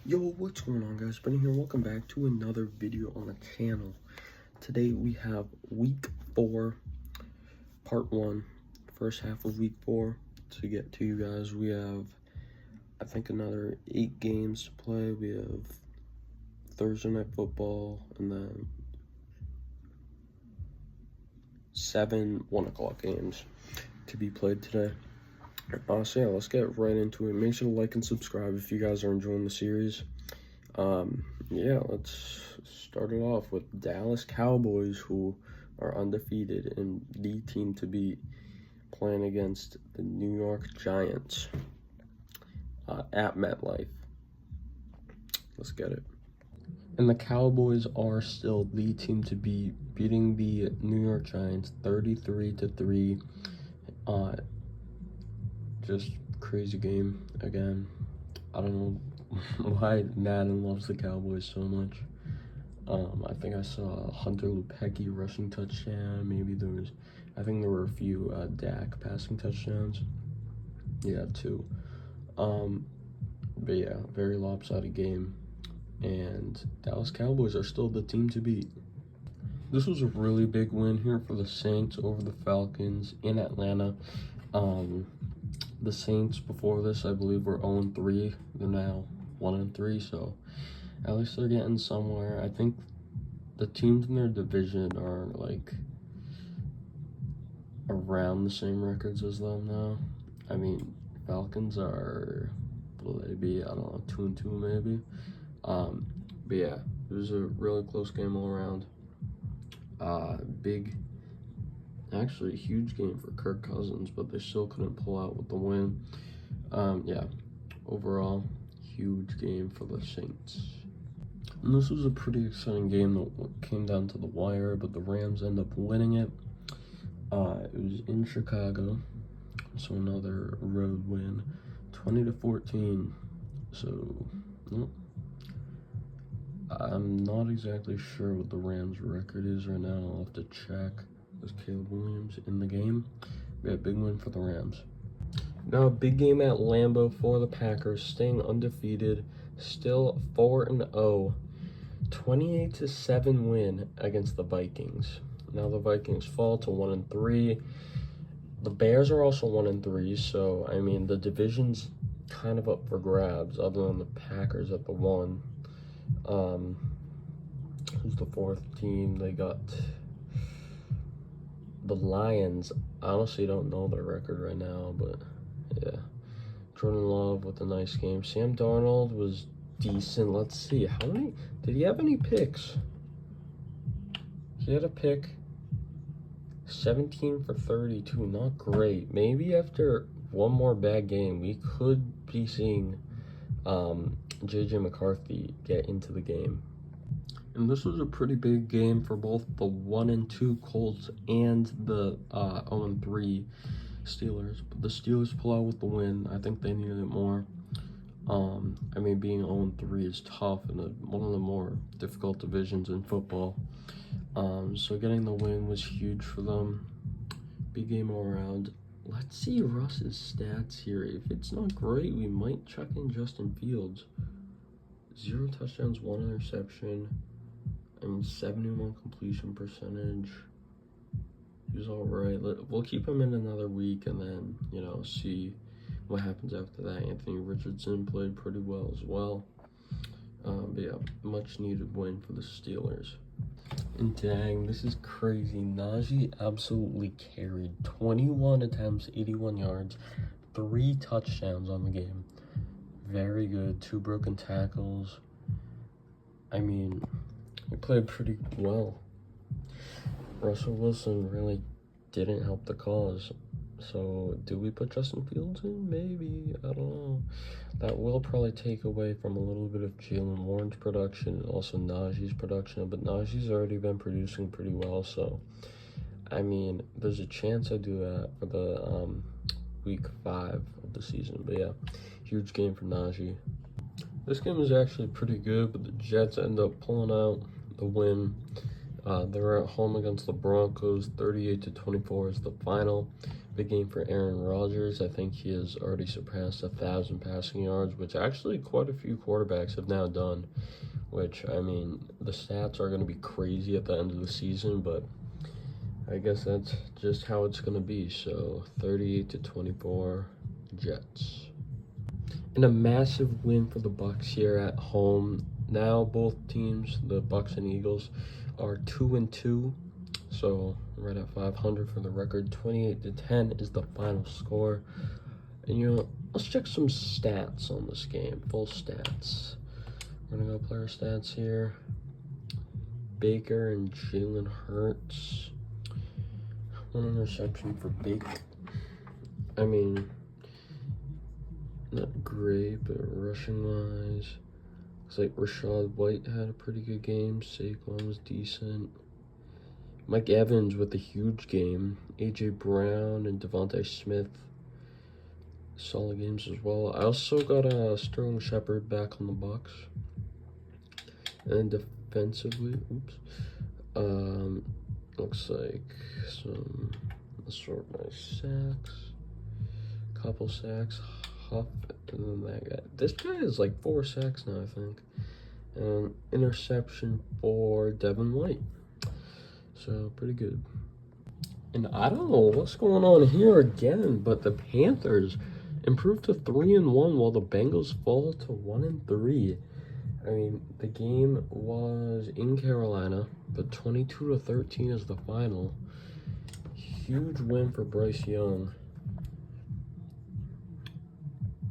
Yo, what's going on, guys? Benny here. Welcome back to another video on the channel. Today we have week 4, part 1, first half of week 4 to get to you guys. We have, I think, another 8 games to play. We have Thursday night football and then 7 1 o'clock games to be played today. So yeah, let's get right into it. Make sure to like and subscribe if you guys are enjoying the series. Yeah, let's start it off with Dallas Cowboys, who are undefeated and the team to beat, playing against the New York Giants at MetLife. Let's get it. And the Cowboys are still the team to beat, beating the New York Giants 33-3. Just crazy game again. I don't know why Madden loves the Cowboys so much. I think I saw Hunter Lupecki rushing touchdown. I think there were a few Dak passing touchdowns. Yeah, 2. But yeah, very lopsided game. And Dallas Cowboys are still the team to beat. This was a really big win here for the Saints over the Falcons in Atlanta. The Saints before this, I believe, were 0-3. They're now 1-3, so at least they're getting somewhere. I think the teams in their division are like around the same records as them now. I mean, Falcons are, what will they be? I don't know, 2-2 maybe. But yeah, it was a really close game all around. Actually, a huge game for Kirk Cousins, but they still couldn't pull out with the win. Yeah, overall, huge game for the Saints. And this was a pretty exciting game that came down to the wire, but the Rams end up winning it. It was in Chicago, so another road win, 20-14. So, well, I'm not exactly sure what the Rams' record is right now. I'll have to check. There's Caleb Williams in the game. We had a big win for the Rams. Now a big game at Lambeau for the Packers, staying undefeated, still 4-0, 28-7 win against the Vikings. Now the Vikings fall to 1-3. The Bears are also 1-3, so I mean the division's kind of up for grabs, other than the Packers at the 1. Who's the 4th team? They got the Lions. I honestly don't know their record right now, but yeah. Jordan Love with a nice game. Sam Darnold was decent. Let's see, did he have any picks? He had a pick. 17 for 32, not great. Maybe after one more bad game, we could be seeing J.J. McCarthy get into the game. And this was a pretty big game for both the 1-2 Colts and the 0-3 Steelers. But the Steelers pull out with the win. I think they needed it more. I mean, being 0-3 is tough in one of the more difficult divisions in football. So getting the win was huge for them. Big game all around. Let's see Russ's stats here. If it's not great, we might chuck in Justin Fields. 0 touchdowns, 1 interception. I mean, 71 completion percentage. He was all right. We'll keep him in another week and then, see what happens after that. Anthony Richardson played pretty well as well. But yeah, much needed win for the Steelers. And dang, this is crazy. Najee absolutely carried. 21 attempts, 81 yards, 3 touchdowns on the game. Very good. 2 broken tackles. I mean, he played pretty well. Russell Wilson really didn't help the cause. So, do we put Justin Fields in? Maybe. I don't know. That will probably take away from a little bit of Jalen Warren's production and also Najee's production. But Najee's already been producing pretty well. So, I mean, there's a chance I do that for the week 5 of the season. But yeah, huge game for Najee. This game was actually pretty good, but the Jets end up pulling out the win. They were at home against the Broncos. 38-24 is the final. Big game for Aaron Rodgers. I think he has already surpassed 1,000 passing yards, which actually quite a few quarterbacks have now done. Which, I mean, the stats are going to be crazy at the end of the season, but I guess that's just how it's going to be. So 38-24 Jets. And a massive win for the Bucs here at home. Now both teams, the Bucs and Eagles, are 2-2. So right at 500 for the record. 28-10 is the final score. And you know, let's check some stats on this game. Full stats. We're gonna go player stats here. Baker and Jalen Hurts. 1 interception for Baker. I mean, not great, but rushing wise, looks like Rashad White had a pretty good game. Saquon was decent. Mike Evans with a huge game. A.J. Brown and Devontae Smith, solid games as well. I also got Sterling Shepard back on the Bucs. And defensively, looks like some, let's sort my sacks. Couple sacks. Huff, and then that guy. This guy is like 4 sacks now, I think. And interception for Devin White. So, pretty good. And I don't know what's going on here again, but the Panthers improved to 3-1 while the Bengals fall to 1-3. I mean, the game was in Carolina, but 22-13 is the final. Huge win for Bryce Young.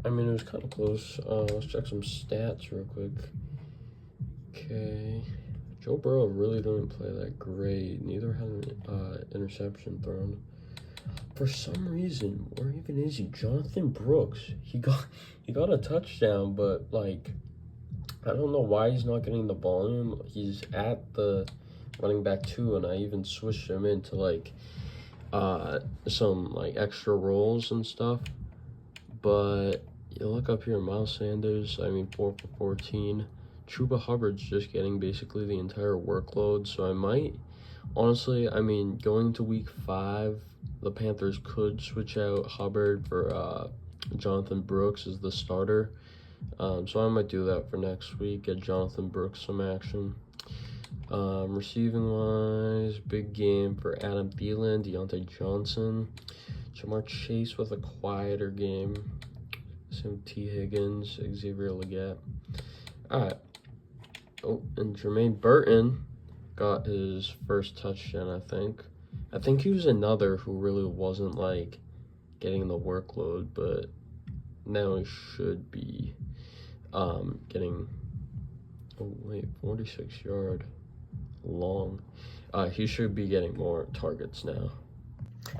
I mean, it was kind of close. Let's check some stats real quick. Okay. Joe Burrow really didn't play that great. Neither had an interception thrown. For some reason, where even is he? Jonathan Brooks. He got a touchdown, but like, I don't know why he's not getting the volume. He's at the running back 2, and I even switched him into like some like extra roles and stuff. But you look up here, Miles Sanders, I mean, 4 for 14. Chuba Hubbard's just getting basically the entire workload. So I might, honestly, I mean, going to week 5, the Panthers could switch out Hubbard for Jonathan Brooks as the starter. So I might do that for next week, get Jonathan Brooks some action. Receiving wise, big game for Adam Thielen, Deontay Johnson. Jamar Chase with a quieter game. Same T. Higgins, Xavier Legette. Alright. Oh, and Jermaine Burton got his first touchdown, I think. I think he was another who really wasn't, like, getting the workload, but now he should be getting, 46-yard long. He should be getting more targets now.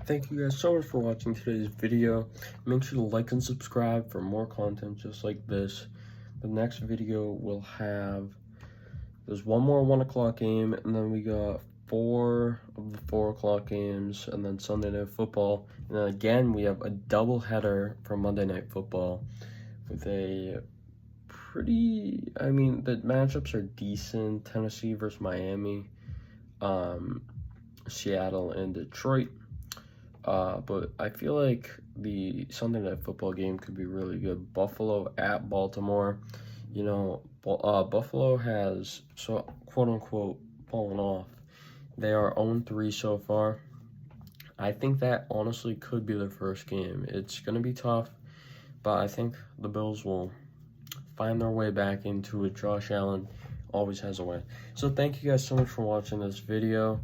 Thank you guys so much for watching today's video. Make sure to like and subscribe for more content just like this. The next video will have, there's one more 1 o'clock game, and then we got 4 of the 4 o'clock games, and then Sunday Night Football. And then again, we have a double header for Monday Night Football with a pretty, I mean, the matchups are decent. Tennessee versus Miami, Seattle and Detroit. But I feel like the Sunday Night Football game could be really good. Buffalo at Baltimore. You know, Buffalo has, so quote-unquote, fallen off. They are 0-3 so far. I think that honestly could be their first game. It's going to be tough, but I think the Bills will find their way back into it. Josh Allen always has a way. So thank you guys so much for watching this video.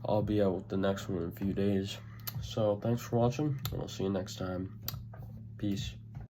I'll be out with the next one in a few days. So thanks for watching, and I'll see you next time. Peace.